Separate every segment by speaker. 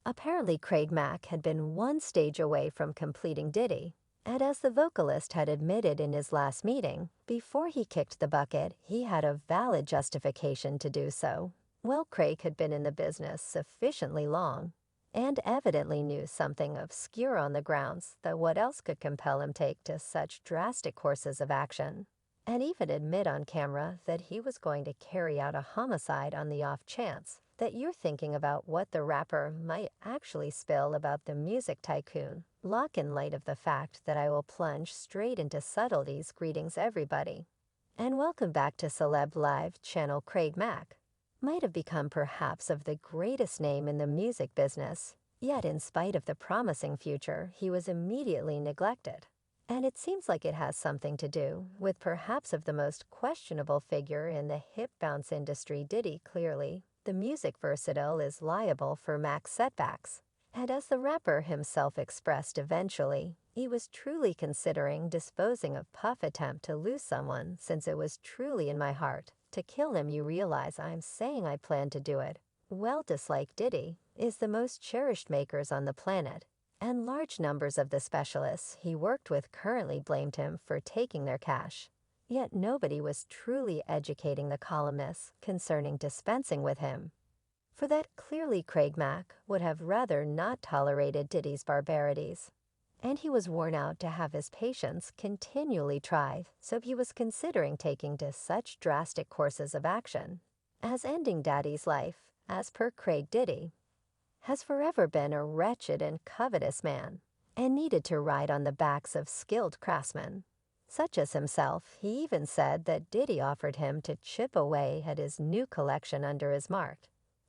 Speaker 1: Apparently, Craig Mack had been one stage away from completing Diddy, and as the vocalist had admitted in his last meeting, before he kicked the bucket, he had a valid justification to do so. Well, Craig had been in the business sufficiently long, and evidently knew something obscure on the grounds that what else could compel him take to such drastic courses of action, and even admit on camera that he was going to carry out a homicide on the off chance that you're thinking about what the rapper might actually spill about the music tycoon. Lock in light of the fact that I will plunge straight into subtleties. Greetings everybody, and welcome back to Celeb Live channel. Craig Mack might have become perhaps of the greatest name in the music business, yet in spite of the promising future, he was immediately neglected. And it seems like it has something to do with perhaps of the most questionable figure in the hip bounce industry. Diddy. Clearly, the music versatile is liable for Mack's setbacks. And as the rapper himself expressed eventually, he was truly considering disposing of Puff's attempt to lose someone, since it was truly in my heart to kill him. You realize I'm saying I plan to do it. Well, dislike Diddy is the most cherished makers on the planet, and large numbers of the specialists he worked with currently blamed him for taking their cash. Yet nobody was truly educating the columnists concerning dispensing with him. For that, clearly Craig Mack would have rather not tolerated Diddy's barbarities, and he was worn out to have his patience continually tried, so he was considering taking to such drastic courses of action as ending Daddy's life. As per Craig, Diddy has forever been a wretched and covetous man, and needed to ride on the backs of skilled craftsmen, such as himself. He even said that Diddy offered him to chip away at his new collection under his mark.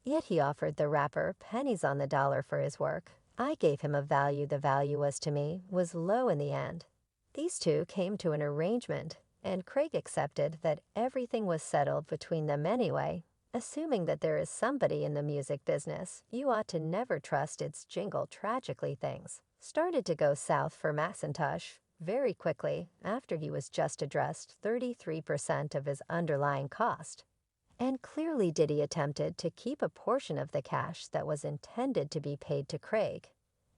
Speaker 1: Yet he offered the rapper pennies on the dollar for his work. I gave him a value. The value was to me was low in the end. These two came to an arrangement, and Craig accepted that everything was settled between them anyway. Assuming that there is somebody in the music business, you ought to never trust its jingle. Tragically, things started to go south for Macintosh very quickly after he was just addressed 33% of his underlying cost. And clearly Diddy attempted to keep a portion of the cash that was intended to be paid to Craig.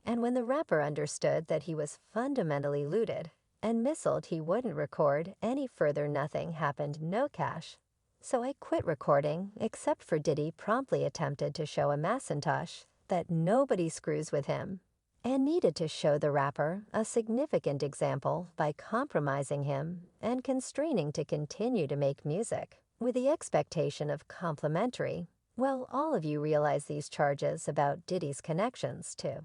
Speaker 1: And when the rapper understood that he was fundamentally looted and missiled, he wouldn't record any further. Nothing happened, no cash. So I quit recording, except for Diddy promptly attempted to show a Macintosh that nobody screws with him, and needed to show the rapper a significant example by compromising him and constraining to continue to make music with the expectation of complimentary. Well, all of you realize these charges about Diddy's connections to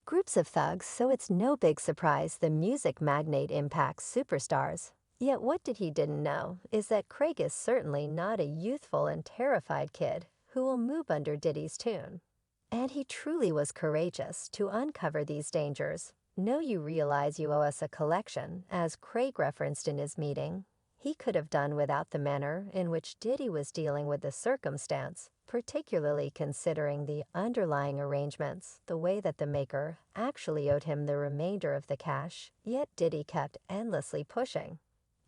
Speaker 1: groups of thugs, so it's no big surprise the music magnate impacts superstars. Yet what he didn't know is that Craig is certainly not a youthful and terrified kid who will move under Diddy's tune. And he truly was courageous to uncover these dangers. No, you realize you owe us a collection, as Craig referenced in his meeting. He could have done without the manner in which Diddy was dealing with the circumstance, particularly considering the underlying arrangements, the way that the maker actually owed him the remainder of the cash. Yet Diddy kept endlessly pushing.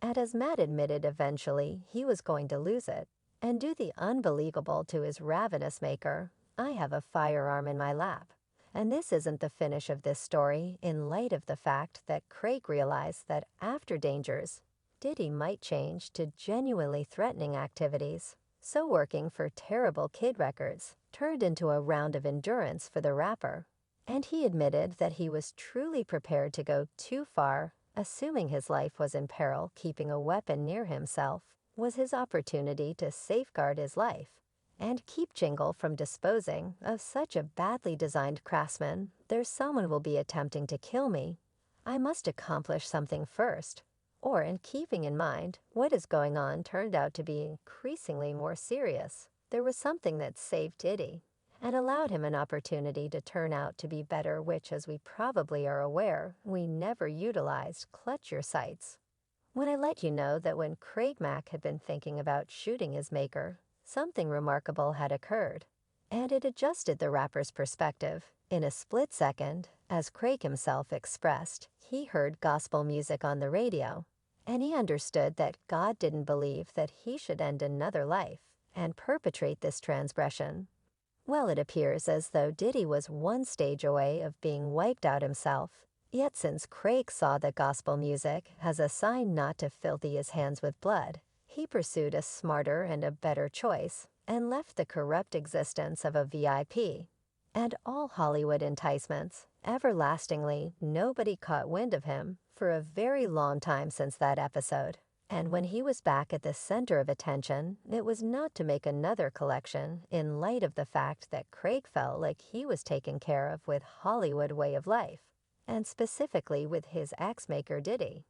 Speaker 1: And as Matt admitted, eventually he was going to lose it and do the unbelievable to his ravenous maker. I have a firearm in my lap. And this isn't the finish of this story, in light of the fact that Craig realized that after Dangers, Diddy might change to genuinely threatening activities. So working for Terrible Kid Records turned into a round of endurance for the rapper. And he admitted that he was truly prepared to go too far. Assuming his life was in peril, keeping a weapon near himself was his opportunity to safeguard his life and keep Jingle from disposing of such a badly designed craftsman. There's someone will be attempting to kill me. I must accomplish something first. Or, in keeping in mind what is going on turned out to be increasingly more serious, there was something that saved Diddy and allowed him an opportunity to turn out to be better, which, as we probably are aware, we never utilized. Clutch your sights. When I let you know that when Craig Mack had been thinking about shooting his maker, something remarkable had occurred, and it adjusted the rapper's perspective. In a split second, as Craig himself expressed, he heard gospel music on the radio, and he understood that God didn't believe that he should end another life and perpetrate this transgression. Well, it appears as though Diddy was one stage away of being wiped out himself. Yet since Craig saw the gospel music as a sign not to filthy his hands with blood, he pursued a smarter and a better choice and left the corrupt existence of a VIP. And all Hollywood enticements, everlastingly, nobody caught wind of him for a very long time since that episode. And when he was back at the center of attention, it was not to make another collection in light of the fact that Craig felt like he was taken care of with Hollywood way of life, and specifically with his ex-maker Diddy.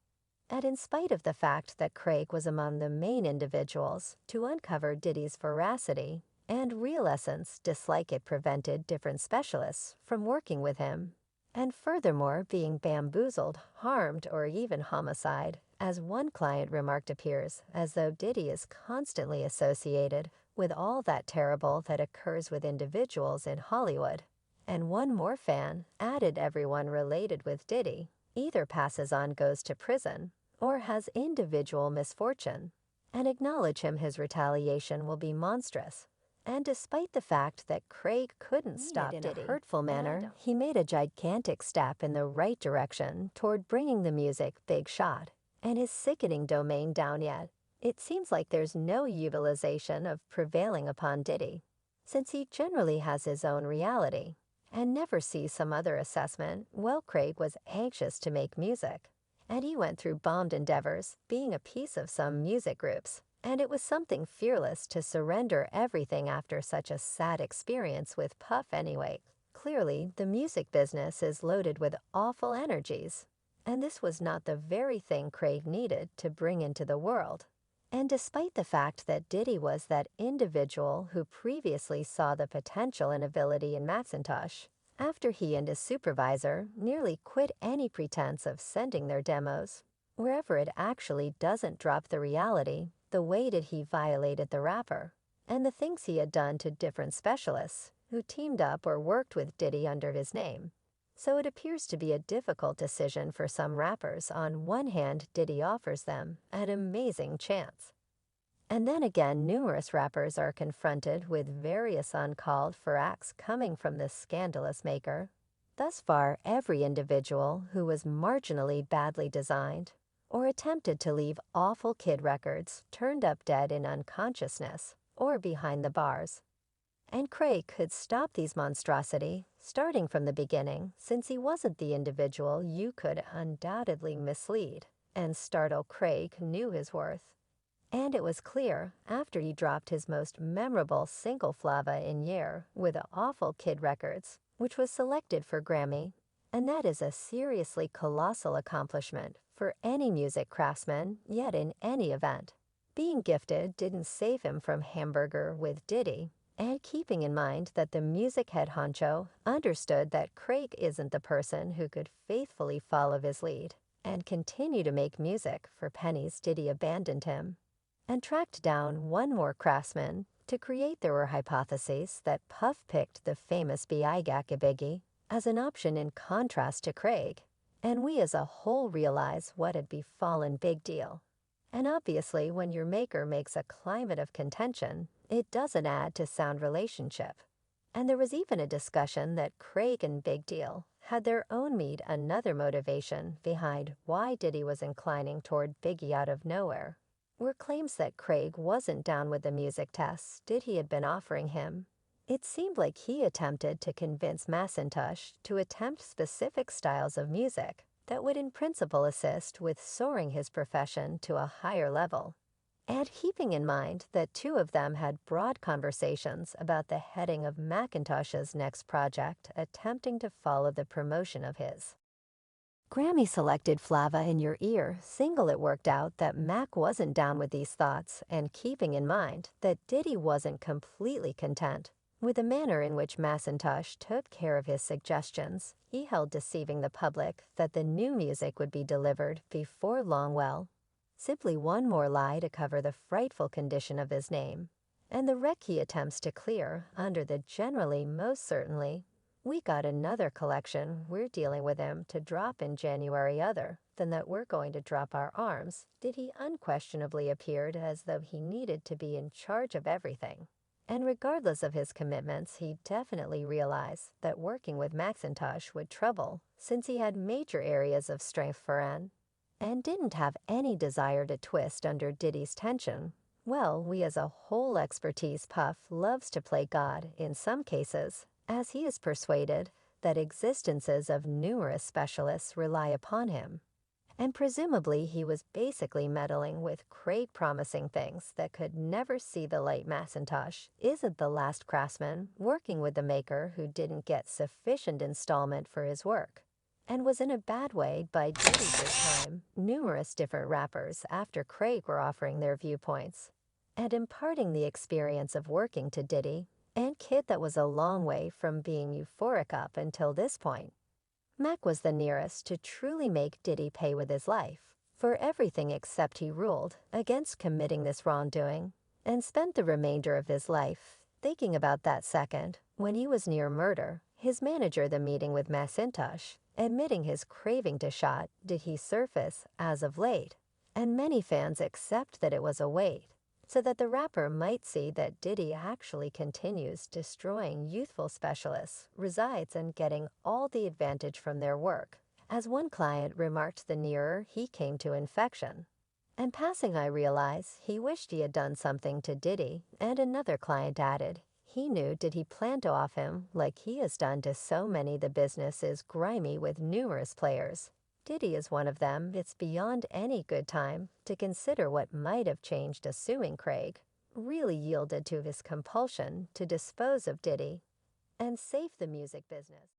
Speaker 1: And in spite of the fact that Craig was among the main individuals to uncover Diddy's veracity and real essence, dislike it prevented different specialists from working with him, and furthermore being bamboozled, harmed, or even homicide, as one client remarked, appears as though Diddy is constantly associated with all that terrible that occurs with individuals in Hollywood. And one more fan added everyone related with Diddy either passes on, goes to prison, or has individual misfortune, and acknowledge him his retaliation will be monstrous. And despite the fact that Craig couldn't stop Diddy in a hurtful manner, he made a gigantic step in the right direction toward bringing the music big shot and his sickening domain down. Yet it seems like there's no utilization of prevailing upon Diddy, since he generally has his own reality and never sees some other assessment. Well, Craig was anxious to make music, and he went through bombed endeavors, being a piece of some music groups. And it was something fearless to surrender everything after such a sad experience with Puff anyway. Clearly, the music business is loaded with awful energies, and this was not the very thing Craig needed to bring into the world. And despite the fact that Diddy was that individual who previously saw the potential and ability in Macintosh, after he and his supervisor nearly quit any pretense of sending their demos, wherever it actually doesn't drop the reality, the way that he violated the rapper, and the things he had done to different specialists who teamed up or worked with Diddy under his name. So it appears to be a difficult decision for some rappers. On one hand, Diddy offers them an amazing chance, and then again numerous rappers are confronted with various uncalled for acts coming from this scandalous maker. Thus far, every individual who was marginally badly designed or attempted to leave awful kid records turned up dead in unconsciousness or behind the bars. And Craig could stop these monstrosity starting from the beginning, since he wasn't the individual you could undoubtedly mislead, and startle. Craig knew his worth. And it was clear after he dropped his most memorable single Flava in Year with Awful Kid Records, which was selected for Grammy, and that is a seriously colossal accomplishment for any music craftsman, yet in any event. Being gifted didn't save him from hamburger with Diddy, and keeping in mind that the music head honcho understood that Craig isn't the person who could faithfully follow his lead and continue to make music for pennies, Diddy abandoned him and tracked down one more craftsman to create. There were hypotheses that Puff picked the famous B.I.G.A.K.A. Biggie as an option in contrast to Craig, and we as a whole realize what had befallen Big Deal. And obviously, when your maker makes a climate of contention, it doesn't add to sound relationship. And there was even a discussion that Craig and Big Deal had their own another motivation behind why Diddy was inclining toward Biggie out of nowhere, were claims that Craig wasn't down with the music tests Diddy had been offering him. It seemed like he attempted to convince Macintosh to attempt specific styles of music that would in principle assist with soaring his profession to a higher level. And keeping in mind that two of them had broad conversations about the heading of Macintosh's next project, attempting to follow the promotion of his Grammy-selected Flava in Your Ear single, it worked out that Mack wasn't down with these thoughts, and keeping in mind that Diddy wasn't completely content with the manner in which Macintosh took care of his suggestions, he held deceiving the public that the new music would be delivered before long. Well, simply one more lie to cover the frightful condition of his name, and the wreck he attempts to clear under the generally most certainly. We got another collection we're dealing with him to drop in January. Other than that, we're going to drop our arms. Did he unquestionably appeared as though he needed to be in charge of everything, And regardless of his commitments, he definitely realized that working with Macintosh would trouble since he had major areas of strength for N and didn't have any desire to twist under Diddy's tension. Well, we as a whole expertise Puff loves to play God in some cases, as he is persuaded that existences of numerous specialists rely upon him. And presumably he was basically meddling with Craig promising things that could never see the light. Macintosh isn't the last craftsman working with the maker who didn't get sufficient installment for his work, and was in a bad way by Diddy's time. Numerous different rappers after Craig were offering their viewpoints and imparting the experience of working to Diddy, and Kid that was a long way from being euphoric up until this point. Mack was the nearest to truly make Diddy pay with his life for everything except he ruled against committing this wrongdoing and spent the remainder of his life thinking about that second when he was near murder. His manager, the meeting with Macintosh, admitting his craving to shot did he surface as of late, and many fans accept that it was a wait, so that the rapper might see that Diddy actually continues destroying youthful specialists, resides and getting all the advantage from their work. As one client remarked the nearer he came to infection. And passing I realize he wished he had done something to Diddy, and another client added, he knew Diddy planned to off him like he has done to so many. The business is grimy with numerous players. Diddy is one of them. It's beyond any good time to consider what might have changed assuming Craig really yielded to his compulsion to dispose of Diddy and save the music business.